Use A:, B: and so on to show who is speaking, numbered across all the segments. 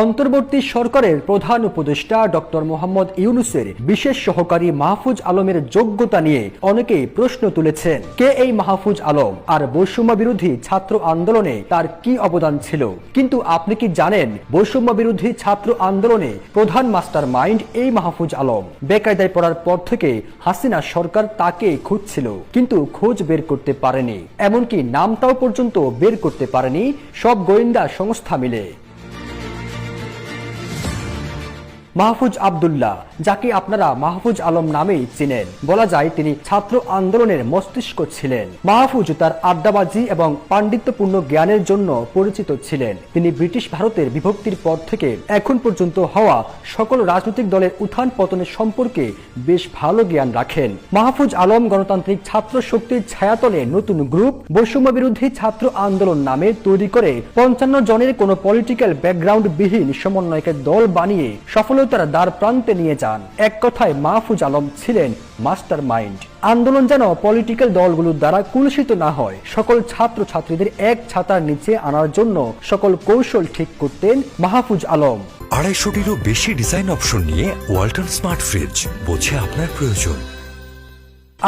A: অন্তর্বর্তী সরকারের প্রধান উপদেষ্টা ডক্টর মোহাম্মদ ইউনূসের বিশেষ সহকারী মাহফুজ আলমের যোগ্যতা নিয়ে অনেকেই প্রশ্ন তুলেছেন। কে এই মাহফুজ আলম, আর বৈষম্য বিরোধী ছাত্র আন্দোলনে তার কি অবদান ছিল? কিন্তু আপনি কি জানেন, বৈষম্য বিরোধী ছাত্র আন্দোলনে প্রধান মাস্টার মাইন্ড এই মাহফুজ আলম। বেকায়দায় পড়ার পর থেকে হাসিনা সরকার তাকে খুঁজছিল, কিন্তু খোঁজ বের করতে পারেনি, এমনকি নামটাও পর্যন্ত বের করতে পারেনি সব গোয়েন্দা সংস্থা মিলে। মাহফুজ আব্দুল্লাহ, যাকে আপনারা মাহফুজ আলম নামেই চিনেন, বলা যায় তিনি ছাত্র আন্দোলনের মস্তিষ্ক ছিলেন। মাহফুজ তার আড্ডাবাজি এবং পাণ্ডিত্যপূর্ণ জ্ঞানের জন্য পরিচিত ছিলেন। তিনি ব্রিটিশ ভারতের বিভক্তির পর থেকে এখন পর্যন্ত হওয়া সকল রাজনৈতিক দলের উত্থান পতনের সম্পর্কে বেশ ভালো জ্ঞান রাখেন। মাহফুজ আলম গণতান্ত্রিক ছাত্র শক্তির ছায়াতলে নতুন গ্রুপ বৈষম্য বিরোধী ছাত্র আন্দোলন নামে তৈরি করে 55 জনের কোনো পলিটিক্যাল ব্যাকগ্রাউন্ড বিহীন সমন্বয়কের দল বানিয়ে সফল তারা দ্বার প্রান্তে নিয়ে যান। এক কথায় মাহফুজ আলম ছিলেন মাস্টার মাইন্ড। আন্দোলন যেন পলিটিক্যাল দলগুলোর দ্বারা কুলসিত না হয়, সকল ছাত্র ছাত্রীদের এক ছাতার নিচে আনার জন্য সকল কৌশল ঠিক করতেন মাহফুজ আলম।
B: 250-টিরও বেশি ডিজাইন অপশন নিয়ে ওয়ালটন স্মার্ট ফ্রিজ, বোঝে আপনার প্রয়োজন।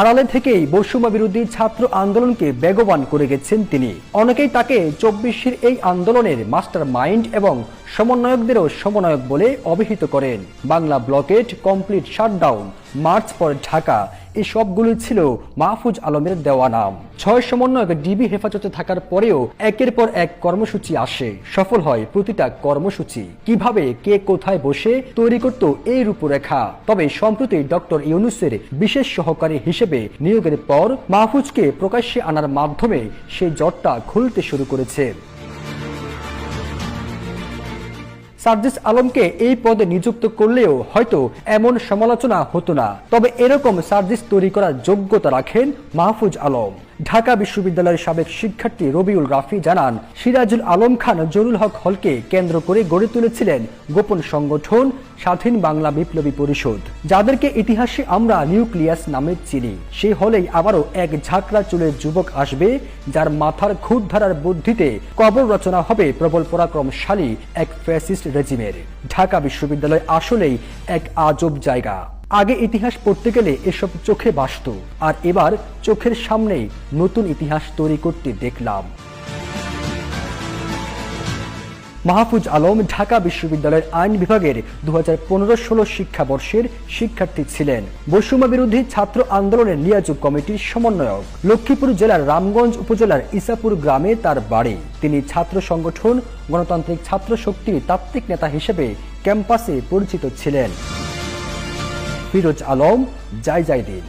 A: আড়ালে থেকেই বৈষম্য বিরোধী ছাত্র আন্দোলনকে বেগবান করে গেছেন তিনি। অনেকেই তাকে 24-এর এই আন্দোলনের মাস্টার মাইন্ড এবং সমন্বয়কদেরও সমন্বয়ক বলে অভিহিত করেন। Bangla blocked, complete shutdown, March পর ঢাকা, এই সবগুলো ছিল মাহফুজ আলমের দেওয়া নাম। 6 সমন্বয়ক ডিবি হেফাজতে থাকার পরেও একের পর এক কর্মসূচি আসে, সফল হয় প্রতিটা কর্মসূচি। কিভাবে কে কোথায় বসে তৈরি করত এই রূপরেখা। তবে সম্প্রতি ডক্টর ইউনূসের বিশেষ সহকারী হিসেবে নিয়োগের পর মাহফুজকে প্রকাশ্যে আনার মাধ্যমে সেই জটটা খুলতে শুরু করেছে। সার্জিস আলমকে এই পদে নিযুক্ত করলেও হয়তো এমন সমালোচনা হতো না। তবে এরকম সার্জিস তৈরি করার যোগ্যতা রাখেন মাহফুজ আলম। ঢাকা বিশ্ববিদ্যালয়ের সাবেক শিক্ষার্থী রবিউল রাফি জানান, সিরাজুল আলম খান জহুরুল হক হলকে কেন্দ্র করে গড়ে তুলেছিলেন গোপন সংগঠন স্বাধীন বাংলা বিপ্লবী পরিষদ, যাদেরকে ইতিহাসে আমরা নিউক্লিয়াস নামে চিনি। সেই হলেই আবারও এক ঝাঁকড়া চুলের যুবক আসবে, যার মাথার খুদ ধারার বুদ্ধিতে কবর রচনা হবে প্রবল পরাক্রমশালী এক ফ্যাসিস্ট রেজিমের। ঢাকা বিশ্ববিদ্যালয় আসলেই এক আজব জায়গা। আগে ইতিহাস পড়তে গেলে এসব চোখে ভাসত, আর এবার চোখের সামনেই নতুন ইতিহাস তৈরি করতে দেখলাম। মাহফুজ আলম ঢাকা বিশ্ববিদ্যালয়ের আইন বিভাগের 2015-16 শিক্ষাবর্ষের শিক্ষার্থী ছিলেন। বৈষম্য বিরোধী ছাত্র আন্দোলনের লিয়াজু কমিটির সমন্বয়ক। লক্ষ্মীপুর জেলার রামগঞ্জ উপজেলার ইসাপুর গ্রামে তার বাড়ি। তিনি ছাত্র সংগঠন গণতান্ত্রিক ছাত্র শক্তির তাত্ত্বিক নেতা হিসেবে ক্যাম্পাসে পরিচিত ছিলেন। ফিরোজ আলম, জয় জয় দিন।